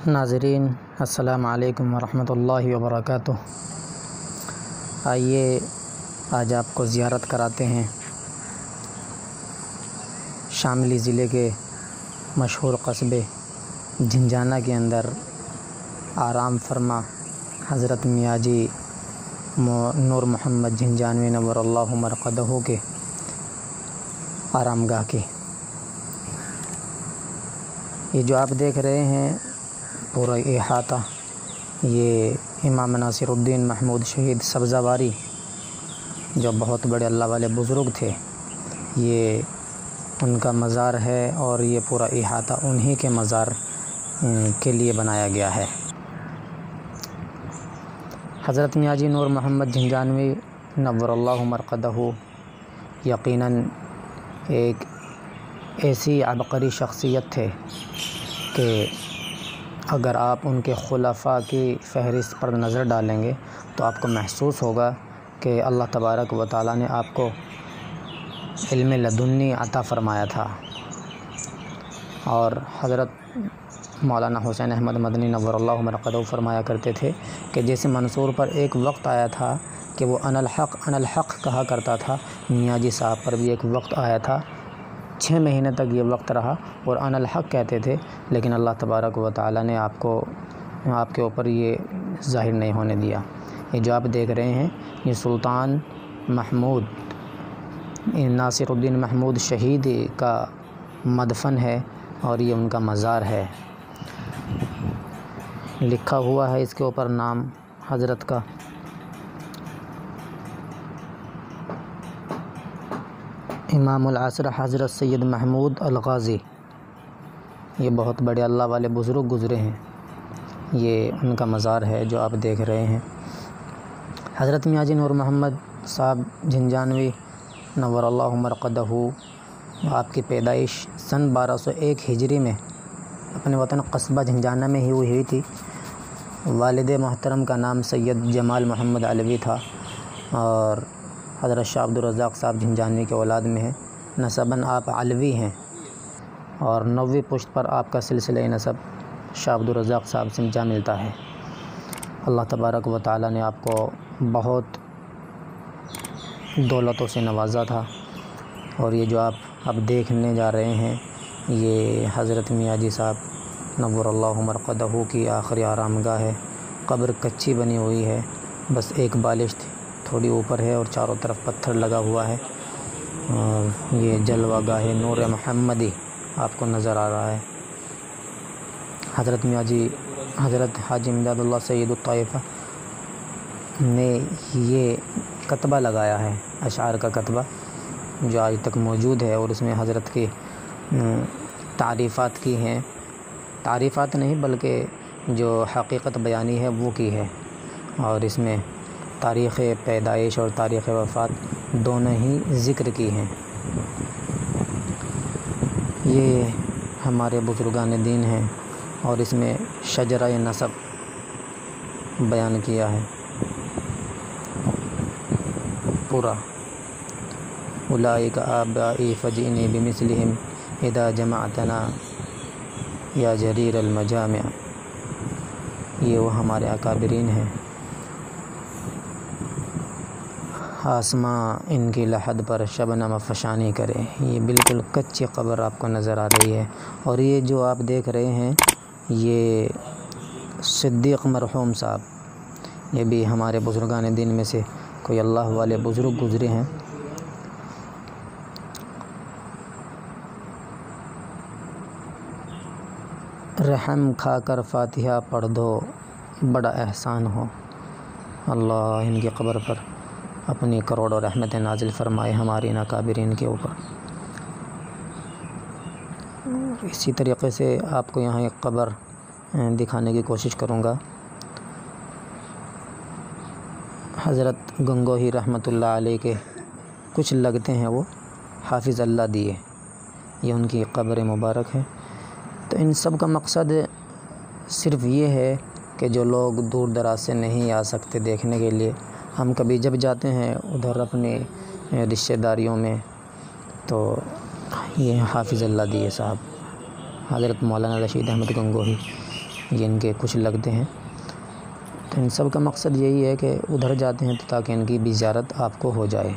ناظرین السلام علیکم ورحمۃ اللہ وبرکاتہ۔ آئیے آج آپ کو زیارت کراتے ہیں شاملی ضلع کے مشہور قصبے جھنجھانہ کے اندر آرام فرما حضرت میاں جی نور محمد جھنجھانوی نور اللہ مرقدہ کے آرام گاہ کی۔ یہ جو آپ دیکھ رہے ہیں پورا احاطہ، یہ امام ناصر الدین محمود شہید سبزہ واری جو بہت بڑے اللہ والے بزرگ تھے، یہ ان کا مزار ہے اور یہ پورا احاطہ انہی کے مزار کے لیے بنایا گیا ہے۔ حضرت میاں جی نور محمد جھنجھانوی نور اللہ مرقدہ یقیناً ایک ایسی عبقری شخصیت تھے کہ اگر آپ ان کے خلفاء کی فہرست پر نظر ڈالیں گے تو آپ کو محسوس ہوگا کہ اللہ تبارک و تعالیٰ نے آپ کو علم لدنی عطا فرمایا تھا۔ اور حضرت مولانا حسین احمد مدنی نور اللہ مرقدہ فرمایا کرتے تھے کہ جیسے منصور پر ایک وقت آیا تھا کہ وہ انا الحق کہا کرتا تھا، میاں جی صاحب پر بھی ایک وقت آیا تھا، 6 مہینے تک یہ وقت رہا اور انا الحق کہتے تھے، لیکن اللہ تبارک و تعالیٰ نے آپ کے اوپر یہ ظاہر نہیں ہونے دیا۔ یہ جو آپ دیکھ رہے ہیں یہ سلطان محمود ناصر الدین محمود شہید کا مدفن ہے اور یہ ان کا مزار ہے۔ لکھا ہوا ہے اس کے اوپر نام حضرت کا۔ امام العصر حضرت سید محمود الغازی، یہ بہت بڑے اللہ والے بزرگ گزرے ہیں، یہ ان کا مزار ہے جو آپ دیکھ رہے ہیں۔ حضرت میاں جی نور محمد صاحب جھنجھانوی نور اللہ مرقدہ، آپ کی پیدائش سن 1201 ہجری میں اپنے وطن قصبہ جھنجھانہ میں ہی ہوئی تھی۔ والد محترم کا نام سید جمال محمد علوی تھا اور حضرت شاہ عبدالرزاق صاحب جھنجھانوی کے اولاد میں ہیں۔ نسباً آپ علوی ہیں اور 9ویں پشت پر آپ کا سلسلہ نسب شاہ عبدالرزاق صاحب سے جا ملتا ہے۔ اللہ تبارک و تعالیٰ نے آپ کو بہت دولتوں سے نوازا تھا اور یہ جو آپ اب دیکھنے جا رہے ہیں یہ حضرت میاں جی صاحب نور اللہ مرقدہ کی آخری آرام گاہ ہے۔ قبر کچی بنی ہوئی ہے، بس ایک بالش تھوڑی اوپر ہے اور چاروں طرف پتھر لگا ہوا ہے، اور یہ جلوہ گاہ نور محمدی آپ کو نظر آ رہا ہے۔ حضرت میاں جی حضرت حاجی امداد اللہ سید الطائفہ نے یہ کتبہ لگایا ہے، اشعار کا کتبہ جو آج تک موجود ہے، اور اس میں حضرت کی تعریفات کی ہیں، تعریفات نہیں بلکہ جو حقیقت بیانی ہے وہ کی ہے، اور اس میں تاریخ پیدائش اور تاریخ وفات دونوں ہی ذکر کی ہیں۔ یہ ہمارے بزرگان دین ہیں اور اس میں شجرہ نسب بیان کیا ہے پورا۔ اولئک آبائی فجئنی بمثلہم اذا جمعتنا یا جریر المجامع، یہ وہ ہمارے اکابرین ہیں۔ آسماں ان کی لحد پر شبنم فشانی کرے، یہ بالکل کچی قبر آپ کو نظر آ رہی ہے۔ اور یہ جو آپ دیکھ رہے ہیں یہ صدیق مرحوم صاحب، یہ بھی ہمارے بزرگان دین میں سے کوئی اللہ والے بزرگ گزرے ہیں۔ رحم کھا کر فاتحہ پڑھ دو بڑا احسان ہو، اللہ ان کی قبر پر اپنی کروڑوں رحمت نازل فرمائے ہماری اکابرین کے اوپر۔ اسی طریقے سے آپ کو یہاں ایک قبر دکھانے کی کوشش کروں گا۔ حضرت گنگوہی رحمۃ اللہ علیہ کے کچھ لگتے ہیں، وہ حافظ اللہ دیے، یہ ان کی قبر مبارک ہے۔ تو ان سب کا مقصد صرف یہ ہے کہ جو لوگ دور دراز سے نہیں آ سکتے دیکھنے کے لیے، ہم کبھی جب جاتے ہیں ادھر اپنی رشتہ داریوں میں تو یہ حافظ اللہ دیے صاحب حضرت مولانا رشید احمد گنگوہی، یہ ان کے کچھ لگتے ہیں۔ تو ان سب کا مقصد یہی ہے کہ ادھر جاتے ہیں تو تاکہ ان کی بھی زیارت آپ کو ہو جائے۔